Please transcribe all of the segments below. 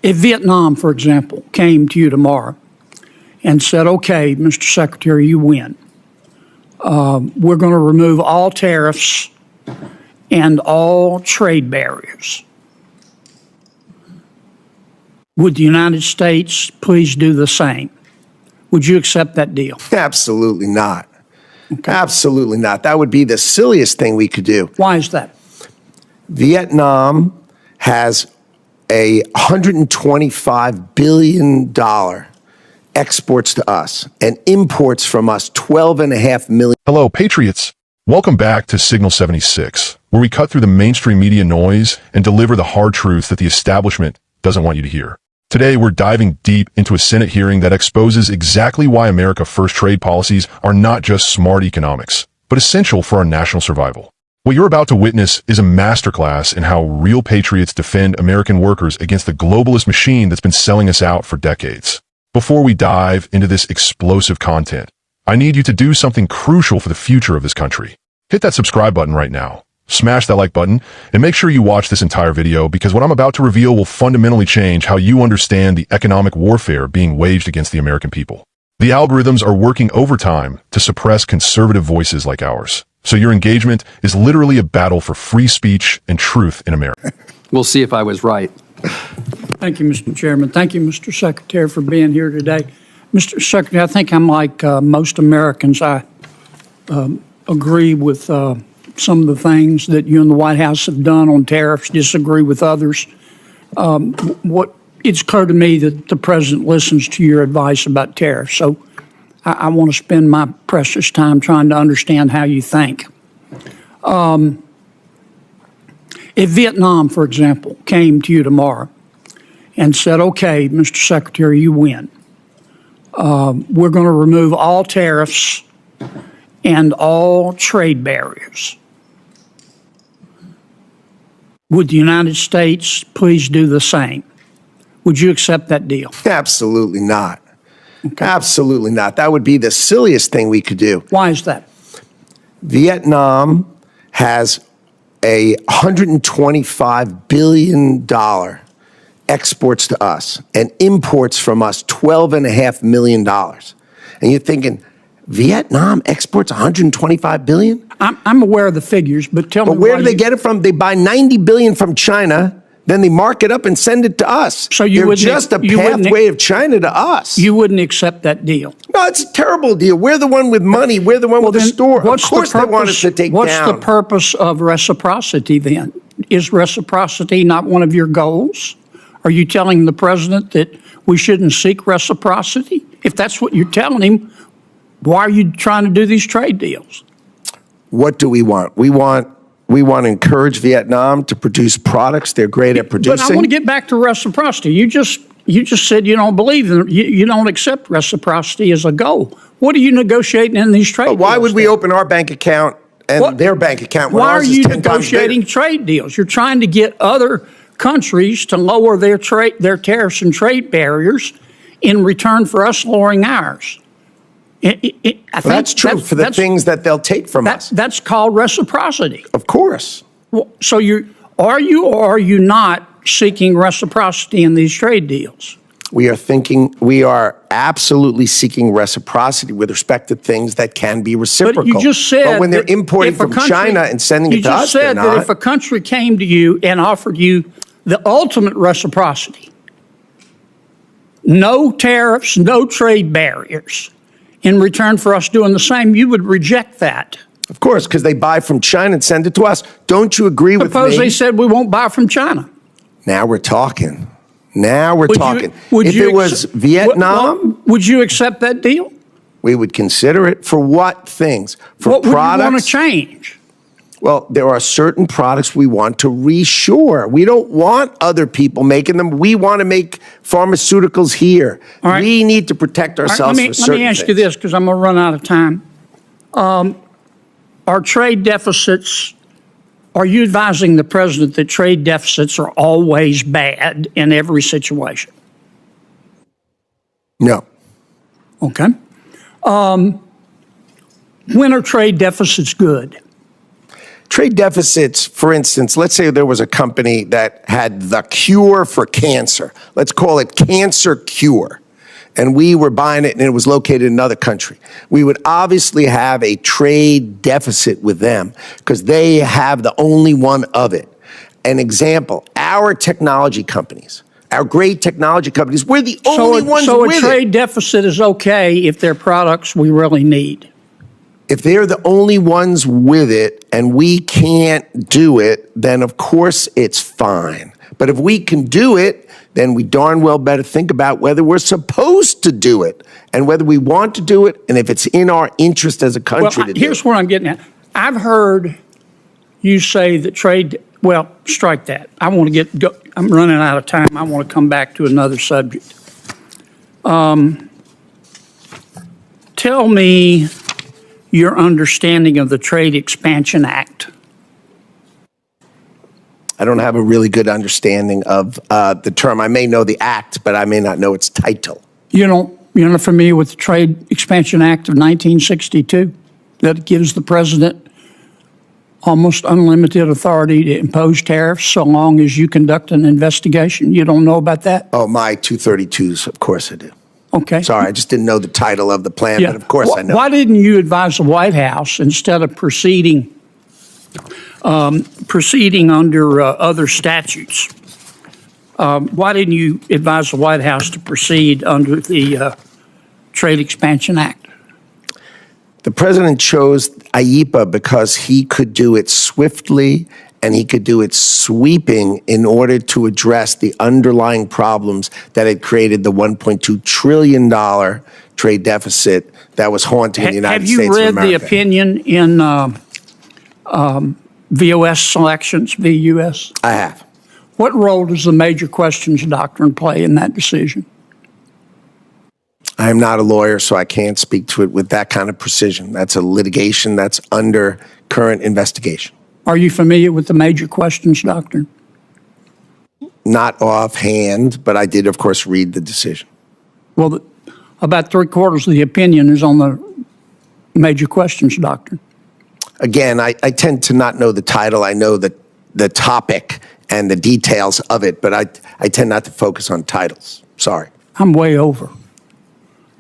If Vietnam, for example, came to you tomorrow and said, okay, Mr. Secretary, you win. We're going to remove all tariffs and all trade barriers. Would the United States please do the same? Would you accept that deal? Absolutely not. Okay. Absolutely not. That would be the silliest thing we could do. Why is that? Vietnam has a $125 billion exports to us and imports from us $12.5 million. Hello, Patriots. Welcome back to Signal 76, where we cut through the mainstream media noise and deliver the hard truths that the establishment doesn't want you to hear. Today, we're diving deep into a Senate hearing that exposes exactly why America First trade policies are not just smart economics, but essential for our national survival. What you're about to witness is a masterclass in how real patriots defend American workers against the globalist machine that's been selling us out for decades. Before we dive into this explosive content, I need you to do something crucial for the future of this country. Hit that subscribe button right now. Smash that like button and make sure you watch this entire video, because what I'm about to reveal will fundamentally change how you understand the economic warfare being waged against the American people. The algorithms are working overtime to suppress conservative voices like ours. So your engagement is literally a battle for free speech and truth in America. We'll see if I was right. Thank you, Mr. Chairman. Thank you, Mr. Secretary, for being here today. Mr. Secretary, I think I'm like most Americans. I agree with some of the things that you and the White House have done on tariffs, disagree with others. It's clear to me that the president listens to your advice about tariffs. So I want to spend my precious time trying to understand how you think. If Vietnam, for example, came to you tomorrow and said, okay, Mr. Secretary, you win. We're going to remove all tariffs and all trade barriers. Would the United States please do the same? Would you accept that deal? Absolutely not. Okay. Absolutely not. That would be the silliest thing we could do. Why is that? Vietnam has a $125 billion exports to us and imports from us $12.5 million. And you're thinking, Vietnam exports $125 billion? I'm aware of the figures, but tell me where do they get it from? They buy $90 billion from China, then they mark it up and send it to us. So they're just a pathway of China to us. You wouldn't accept that deal? No, it's a terrible deal. We're the one with money. We're the one with the store. Of course they want us to take down. What's the purpose of reciprocity then? Is reciprocity not one of your goals? Are you telling the president that we shouldn't seek reciprocity? If that's what you're telling him, why are you trying to do these trade deals? What do we want? We want to encourage Vietnam to produce products they're great at producing. But I want to get back to reciprocity. You just said you don't believe in, you don't accept reciprocity as a goal. What are you negotiating in these trade deals? Why would we open our bank account and their bank account when ours is 10 times bigger? Why are you negotiating trade deals? You're trying to get other countries to lower their tariffs and trade barriers in return for us lowering ours. That's true for the things that they'll take from us. That's called reciprocity. Of course. Well, so are you or are you not seeking reciprocity in these trade deals? We are absolutely seeking reciprocity with respect to things that can be reciprocal. But you just said, but when they're importing from China and sending it to us, they're not. You just said that if a country came to you and offered you the ultimate reciprocity, no tariffs, no trade barriers, in return for us doing the same, you would reject that. Of course, because they buy from China and send it to us. Don't you agree with me? Suppose they said we won't buy from China. Now we're talking. Now we're talking. If it was Vietnam, would you accept that deal? We would consider it. For what things? For products? What would you want to change? Well, there are certain products we want to reshore. We don't want other people making them. We want to make pharmaceuticals here. Right. We need to protect ourselves for certain things. Let me ask you this, because I'm going to run out of time. Our trade deficits, are you advising the president that trade deficits are always bad in every situation? No. Okay. When are trade deficits good? Trade deficits, for instance, let's say there was a company that had the cure for cancer. Let's call it Cancer Cure. And we were buying it and it was located in another country. We would obviously have a trade deficit with them because they have the only one of it. An example, our technology companies, our great technology companies, we're the only ones with it. So a trade deficit is okay if they're products we really need. If they're the only ones with it and we can't do it, then of course it's fine. But if we can do it, then we darn well better think about whether we're supposed to do it and whether we want to do it and if it's in our interest as a country to do it. Here's what I'm getting at. I've heard you say that strike that. I'm running out of time. I want to come back to another subject. Tell me your understanding of the Trade Expansion Act. I don't have a really good understanding of the term. I may know the act, but I may not know its title. You're not familiar with the Trade Expansion Act of 1962 that gives the president almost unlimited authority to impose tariffs so long as you conduct an investigation? You don't know about that? Oh, my 232s, of course I do. Okay. Sorry, I just didn't know the title of the plan, but of course I know. Why didn't you advise the White House instead of proceeding under other statutes? Why didn't you advise the White House to proceed under the Trade Expansion Act? The president chose IEEPA because he could do it swiftly and he could do it sweeping in order to address the underlying problems that had created the $1.2 trillion trade deficit that was haunting the United States of America. Have you read the opinion in VOS selections, VUS? I have. What role does the major questions doctrine play in that decision? I am not a lawyer, so I can't speak to it with that kind of precision. That's a litigation that's under current investigation. Are you familiar with the major questions doctrine? Not offhand, but I did, of course, read the decision. Well, about 3/4 of the opinion is on the major questions doctrine. Again, I tend to not know the title. I know the topic and the details of it, but I tend not to focus on titles. Sorry. I'm way over.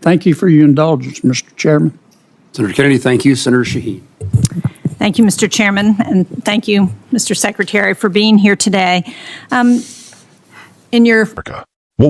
Thank you for your indulgence, Mr. Chairman. Senator Kennedy, thank you. Senator Shaheen. Thank you, Mr. Chairman, and thank you, Mr. Secretary, for being here today. What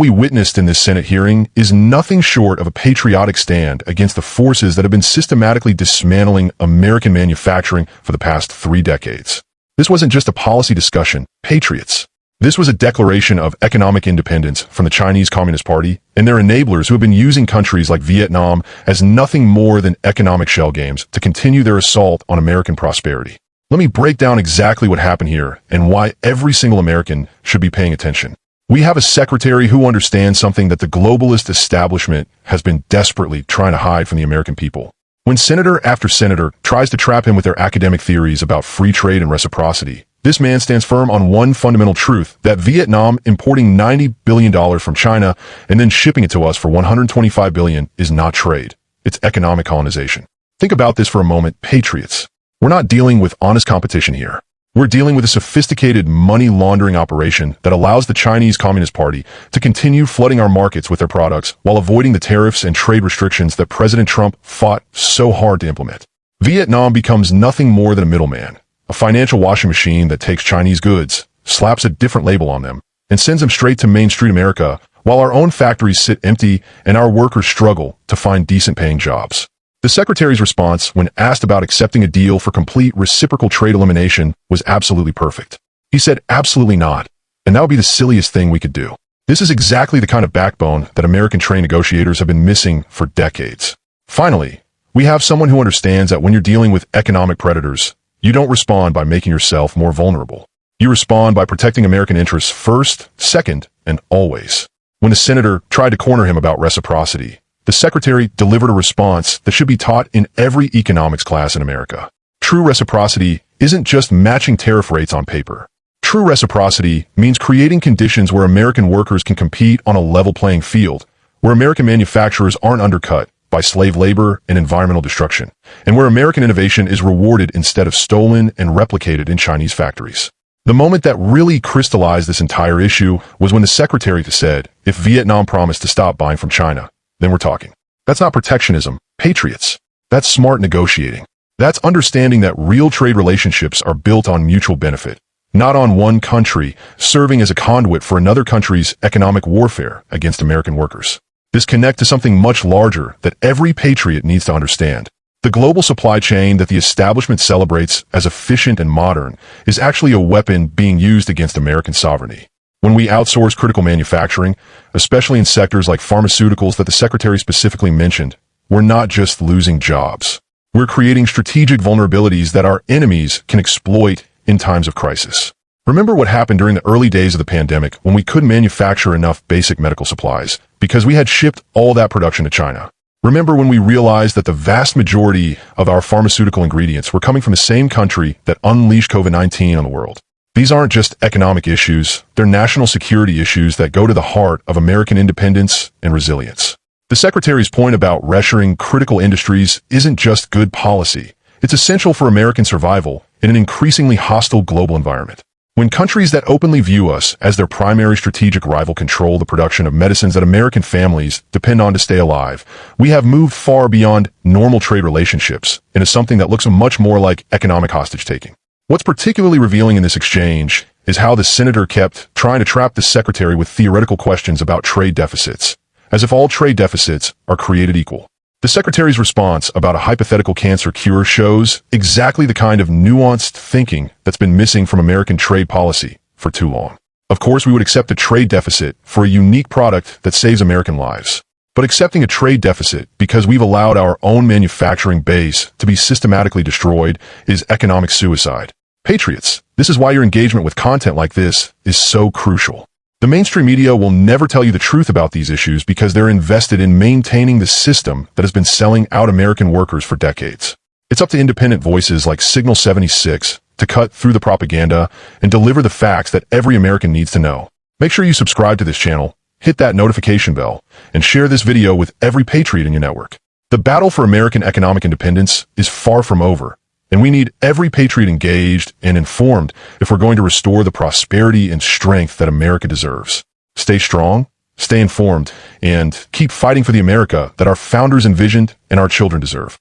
we witnessed in this Senate hearing is nothing short of a patriotic stand against the forces that have been systematically dismantling American manufacturing for the past 3 decades. This wasn't just a policy discussion, Patriots. This was a declaration of economic independence from the Chinese Communist Party and their enablers who have been using countries like Vietnam as nothing more than economic shell games to continue their assault on American prosperity. Let me break down exactly what happened here and why every single American should be paying attention. We have a secretary who understands something that the globalist establishment has been desperately trying to hide from the American people. When senator after senator tries to trap him with their academic theories about free trade and reciprocity, this man stands firm on one fundamental truth, that Vietnam importing $90 billion from China and then shipping it to us for $125 billion is not trade. It's economic colonization. Think about this for a moment, Patriots. We're not dealing with honest competition here. We're dealing with a sophisticated money laundering operation that allows the Chinese Communist Party to continue flooding our markets with their products while avoiding the tariffs and trade restrictions that President Trump fought so hard to implement. Vietnam becomes nothing more than a middleman, a financial washing machine that takes Chinese goods, slaps a different label on them, and sends them straight to Main Street America, while our own factories sit empty and our workers struggle to find decent-paying jobs. The Secretary's response, when asked about accepting a deal for complete reciprocal trade elimination, was absolutely perfect. He said, absolutely not, and that would be the silliest thing we could do. This is exactly the kind of backbone that American trade negotiators have been missing for decades. Finally, we have someone who understands that when you're dealing with economic predators, you don't respond by making yourself more vulnerable. You respond by protecting American interests first, second, and always. When a senator tried to corner him about reciprocity, the Secretary delivered a response that should be taught in every economics class in America. True reciprocity isn't just matching tariff rates on paper. True reciprocity means creating conditions where American workers can compete on a level playing field, where American manufacturers aren't undercut, by slave labor and environmental destruction, and where American innovation is rewarded instead of stolen and replicated in Chinese factories. The moment that really crystallized this entire issue was when the Secretary said, if Vietnam promised to stop buying from China, then we're talking. That's not protectionism, Patriots. That's smart negotiating. That's understanding that real trade relationships are built on mutual benefit, not on one country serving as a conduit for another country's economic warfare against American workers. This connects to something much larger that every patriot needs to understand. The global supply chain that the establishment celebrates as efficient and modern is actually a weapon being used against American sovereignty. When we outsource critical manufacturing, especially in sectors like pharmaceuticals that the Secretary specifically mentioned, we're not just losing jobs. We're creating strategic vulnerabilities that our enemies can exploit in times of crisis. Remember what happened during the early days of the pandemic when we couldn't manufacture enough basic medical supplies because we had shipped all that production to China. Remember when we realized that the vast majority of our pharmaceutical ingredients were coming from the same country that unleashed COVID-19 on the world. These aren't just economic issues, they're national security issues that go to the heart of American independence and resilience. The Secretary's point about reshoring critical industries isn't just good policy. It's essential for American survival in an increasingly hostile global environment. When countries that openly view us as their primary strategic rival control the production of medicines that American families depend on to stay alive, we have moved far beyond normal trade relationships into something that looks much more like economic hostage-taking. What's particularly revealing in this exchange is how the senator kept trying to trap the Secretary with theoretical questions about trade deficits, as if all trade deficits are created equal. The Secretary's response about a hypothetical cancer cure shows exactly the kind of nuanced thinking that's been missing from American trade policy for too long. Of course, we would accept a trade deficit for a unique product that saves American lives. But accepting a trade deficit because we've allowed our own manufacturing base to be systematically destroyed is economic suicide. Patriots, this is why your engagement with content like this is so crucial. The mainstream media will never tell you the truth about these issues because they're invested in maintaining the system that has been selling out American workers for decades. It's up to independent voices like Signal 76 to cut through the propaganda and deliver the facts that every American needs to know. Make sure you subscribe to this channel, hit that notification bell, and share this video with every patriot in your network. The battle for American economic independence is far from over, and we need every patriot engaged and informed if we're going to restore the prosperity and strength that America deserves. Stay strong, stay informed, and keep fighting for the America that our founders envisioned and our children deserve.